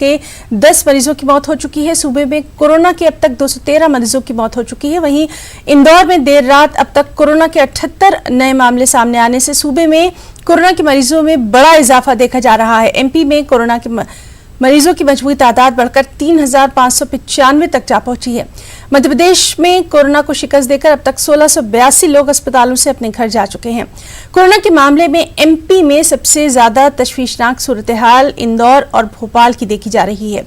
के 10 मरीजों की मौत हो चुकी है। सूबे में कोरोना के अब तक 213 मरीजों की मौत हो चुकी है। वहीं इंदौर में देर रात अब तक कोरोना के 78 नए मामले सामने आने से सूबे में कोरोना के मरीजों में बड़ा इजाफा देखा जा रहा है। एमपी में कोरोना के मरीजों की मजबूरी तादाद बढ़कर 3,595 तक जा पहुंची है। मध्य प्रदेश में कोरोना को शिकस्त देकर अब तक 1682 लोग अस्पतालों से अपने घर जा चुके हैं। कोरोना के मामले में एमपी में सबसे ज्यादा तशवीशनाक सूरत हाल इंदौर और भोपाल की देखी जा रही है।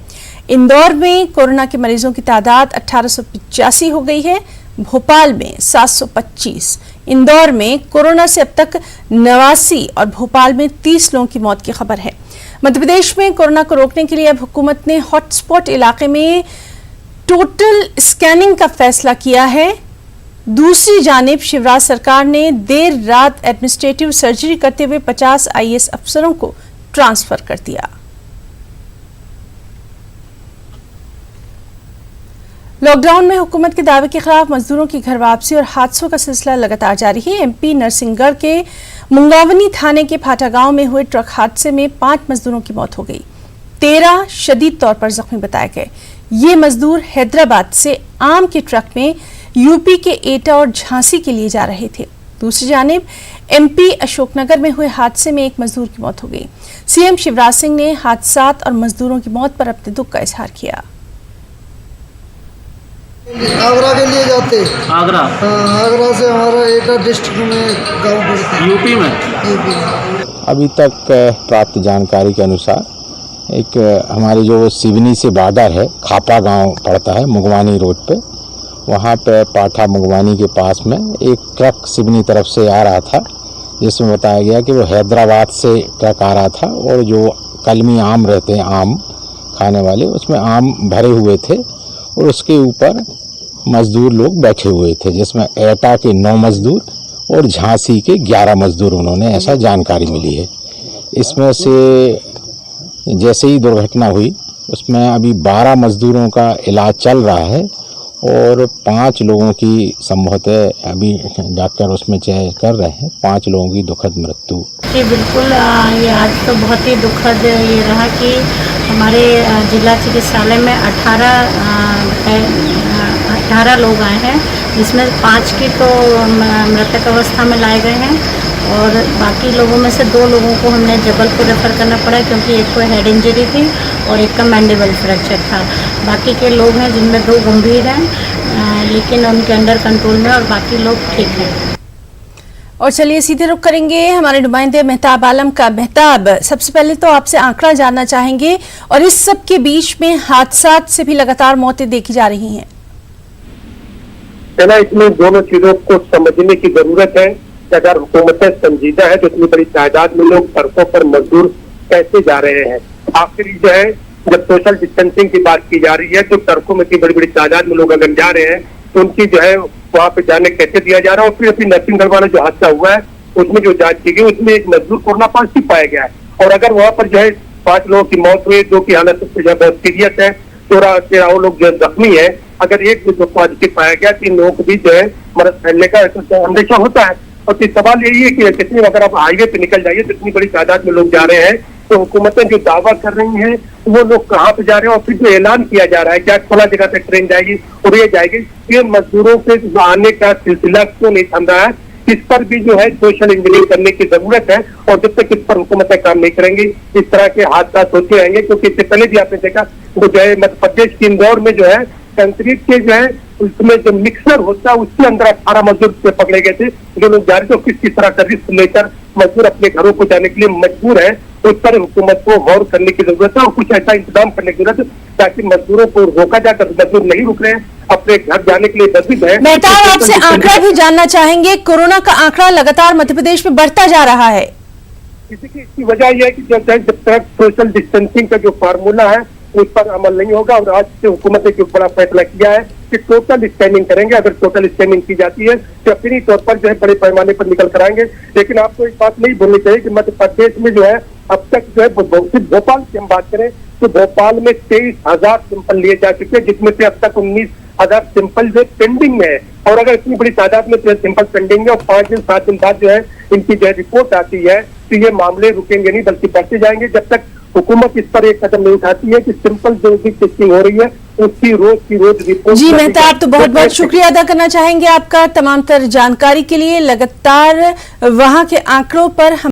इंदौर में कोरोना के मरीजों की तादाद 1885 हो गई है, भोपाल में 725। इंदौर में कोरोना से अब तक 89 और भोपाल में 30 लोगों की मौत की खबर है। मध्य प्रदेश में कोरोना को रोकने के लिए अब हुकूमत ने हॉटस्पॉट इलाके में टोटल स्कैनिंग का फैसला किया है। दूसरी जानिब शिवराज सरकार ने देर रात एडमिनिस्ट्रेटिव सर्जरी करते हुए 50 आईएएस अफसरों को ट्रांसफर कर दिया। लॉकडाउन में हुकूमत के दावे के खिलाफ मजदूरों की घर वापसी और हादसों का सिलसिला लगातार जारी है। एमपी नरसिंहगढ़ के मुंगावनी थाने के फाटा गांव में हुए ट्रक हादसे में 5 मजदूरों की मौत हो गई, 13 शदीद तौर पर जख्मी बताए गए। ये मजदूर हैदराबाद से आम के ट्रक में यूपी के एटा और झांसी के लिए जा रहे थे। दूसरी जानिब एमपी अशोकनगर में हुए हादसे में एक मजदूर की मौत हो गई। सीएम शिवराज सिंह ने हादसात और मजदूरों की मौत पर अपने दुख का इजहार किया। आगरा के लिए जाते। आगरा? हाँ, आगरा से हमारा एटा डिस्ट्रिक्ट में गाँव पड़ता है। यूपी में? यूपी में। अभी तक प्राप्त जानकारी के अनुसार एक हमारी जो सिवनी से बॉर्डर है, खापा गांव पड़ता है मुगवानी रोड पे, वहाँ पे पाठा मुगवानी के पास में एक ट्रक सिवनी तरफ से आ रहा था, जिसमें बताया गया कि वो हैदराबाद से ट्रक आ रहा था और जो कलमी आम रहते हैं, आम खाने वाले, उसमें आम भरे हुए थे और उसके ऊपर मजदूर लोग बैठे हुए थे, जिसमें एटा के 9 मजदूर और झांसी के 11 मजदूर, उन्होंने ऐसा जानकारी मिली है। इसमें से जैसे ही दुर्घटना हुई उसमें अभी 12 मजदूरों का इलाज चल रहा है और 5 लोगों की संभवतः अभी डॉक्टर उसमें चेक कर रहे हैं, 5 लोगों की दुखद मृत्यु। जी बिल्कुल, ये आज तो बहुत ही दुखद ये रहा कि हमारे जिला चिकित्सालय में 18 लोग आए हैं, जिसमें 5 की तो मृतक अवस्था में लाए गए हैं और बाकी लोगों में से 2 लोगों को हमने जबलपुर रेफर करना पड़ा क्योंकि एक को हेड इंजरी थी और एक का मैंडिबल फ्रैक्चर था। बाकी के लोग हैं जिनमें 2 गंभीर हैं, लेकिन उनके अंडर कंट्रोल में और बाकी लोग ठीक हैं। और चलिए सीधे रुख करेंगे हमारे नुमाइंदे मेहताब आलम का। मेहताब, सबसे पहले तो आपसे आंकड़ा जानना चाहेंगे और इस सब के बीच में हादसात से भी लगातार मौतें देखी जा रही हैं। इसमें दोनों चीजों को समझने की जरूरत है कि अगर हुकूमतें संजीदा है तो इतनी बड़ी तादाद में लोग सड़कों पर मजदूर कैसे जा रहे हैं। आखिर जो है जब सोशल डिस्टेंसिंग की बात की जा रही है तो सड़कों में इतनी बड़ी बड़ी तादाद में लोग अगर जा रहे हैं तो उनकी जो है वहाँ पे जाने कैसे दिया जा रहा है। और फिर अभी नरसिंहगढ़ वाला जो हादसा हुआ है उसमें जो जांच की गई उसमें एक मजदूर कोरोना पॉजिटिव पाया गया है और अगर वहाँ पर जो है 5 लोगों की मौत हुई, 2 की हालत जो है बहुत सीरियस है, 13 लोग जो जख्मी है। अगर एक जो पॉजिटिव पाया गया 3 लोगों को भी जो है मरद फैलने का अंदेशा होता है। और फिर सवाल यही है कि कितनी अगर आप हाईवे पे निकल जाइए तो इतनी बड़ी तादाद में लोग जा रहे हैं तो हुकूमतें जो दावा कर रही हैं वो लोग कहाँ पे जा रहे हैं और फिर जो ऐलान किया जा रहा है क्या खुला जगह पे ट्रेन जाएगी और ये जाएगी, ये मजदूरों के आने का सिलसिला क्यों नहीं थम रहा है। इस पर भी जो है सोशल इंजीनियरिंग करने की जरूरत है और जब तक इस पर हुकूमतें काम नहीं करेंगी इस तरह के हादसा होते रहेंगे। क्योंकि इससे पहले भी आपने देखा वो जो है मध्य प्रदेश के इंदौर में जो है कंक्रीट के जो है उसमें जो मिक्सर होता है उसके अंदर 18 मजदूर पकड़े गए थे जो लोग जा रहे थे। किस तरह का रिस्क लेकर मजदूर अपने घरों को जाने के लिए मजबूर है, उस पर हुकूमत को गौर करने की जरूरत है और कुछ ऐसा इंतजाम करने की जरूरत है ताकि मजदूरों को रोका जाकर मजदूर नहीं रुक रहे हैं, अपने घर जाने के लिए मजबूर है। मेहताब, आपसे आंकड़ा भी जानना चाहेंगे। कोरोना का आंकड़ा लगातार मध्य प्रदेश में बढ़ता जा रहा है, इसकी वजह यह है कि जब तक सोशल डिस्टेंसिंग का जो फार्मूला है उस पर अमल नहीं होगा और आज से हुकूमत ने जो बड़ा फैसला किया है कि टोटल स्कैनिंग करेंगे। अगर टोटल स्कैनिंग की जाती है तो अपनी तौर पर जो है बड़े पैमाने पर निकल कर आएंगे। लेकिन आपको एक बात नहीं भूलनी चाहिए कि मध्य प्रदेश में जो है अब तक जो है भोपाल की हम बात करें तो भोपाल में 23,000 सैंपल लिए जा चुके हैं, जिसमें से अब तक 19,000 सैंपल जो पेंडिंग में है। और अगर इतनी बड़ी तादाद में सैंपल पेंडिंग है और 5 दिन 7 दिन बाद जो है इनकी जो है रिपोर्ट आती है तो ये मामले रुकेंगे नहीं बल्कि बढ़ते जाएंगे जब तक हुकूमत इस पर एक कदम नहीं उठाती है कि सिंपल जो भी टेस्टिंग हो रही है उसकी रोज रिपोर्ट। जी मेहता, आप तो बहुत बहुत शुक्रिया अदा करना चाहेंगे आपका तमाम तर जानकारी के लिए। लगातार वहां के आंकड़ों पर हम